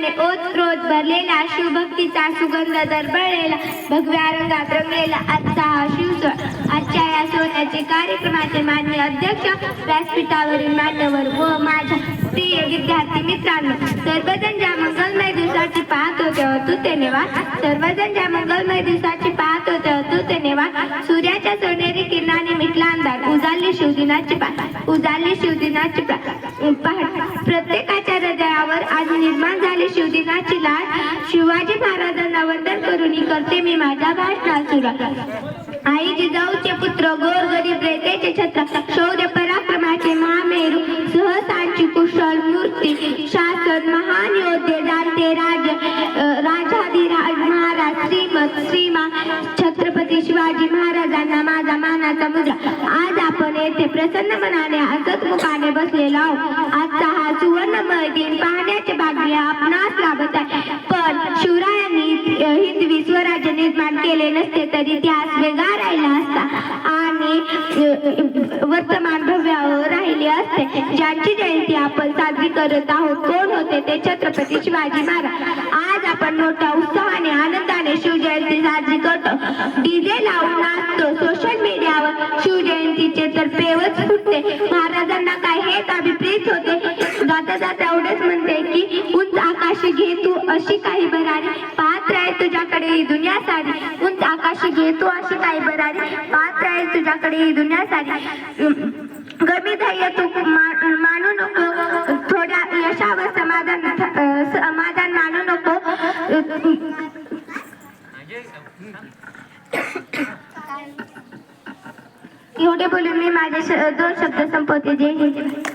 प्रेमाने ओतप्रोत भरलेला शिवभक्तीचा सुगंध दरवळलेला भगव्या रंगात रंगलेला आजचा हा शिवसोहळा आजच्या या सोहळ्याचे कार्यक्रमाचे माननीय अध्यक्ष व्यासपीठावरील मान्यवर व माझ्या प्रिय विद्यार्थी मित्रांनो, सर्वजण ज्या मंगलमय दिवसाची पाहत होते अतुतेने वाट, सर्वजण ज्या मंगलमय दिवसाची पाहत होते अतुतेने वाट, सूर्याच्या सोनेरी किरणाने मिटला अंधार, उजाडली शिवदिनाची पहाट, उजाडली शिवदिनाची पहाट. प्रत्येकाच्या हृदयावर आज निर्माण झाली शिवदिनाची लाट. शिवाजी महाराजांना वंदन करून करते मी माझ्या भाषणात सुरुवात. आई जिजाऊचे पुत्र गोर गरीब रेतेचे छत्र, शौर्य पराक्रमाचे महामेरू, सहसांची कुशल मूर्ती, शासन महान योद्धे जाणते राजाधिराज महाराज श्रीमत श्रीमान छत्रपती शिवाजी महाराजांना माझा मानाचा मुद्रा. आज आपण येथे प्रसन्न मनाने हसत मुखाने बसलेलो आहोत. आजचा हा सुवर्णमय दिन पाहण्याचे भाग्य आपणास लाभत आहे. पण शिवरायांनी हिंदवी स्वराज्य निर्माण केले नसते तरी इतिहास वेगळा राहिला असता आणि वर्तमान भव्य राहिले असते. ज्यांची जयंती आपण साजरी करत आहोत कोण होते ते छत्रपती शिवाजी महाराज. आज आपण मोठ्या उत्साहाने आनंदाने शिवजयंती साजरी करतो, डीजे लावून नाचतो, सोशल मीडियावर शिवजयंतीचे तर पेवच फुटते. महाराजांना काय हेच अभिप्रेत होते. जाता जाता एवढेच म्हणते की उंच आकाशी घे तू अशी काही भरारी, पाहत राहील तुझ्याकडे ही दुनिया सारी. उंच आकाशी घे तू अशी काही भरारी, पाहत राहील तुझ्याकडे ही दुनिया सारी. कमी ध्येय तू मानू नको, थोड्या यशावर समाधान मानू नको. एवढे बोलून मी माझे 2 शब्द संपवते. जय हिंद.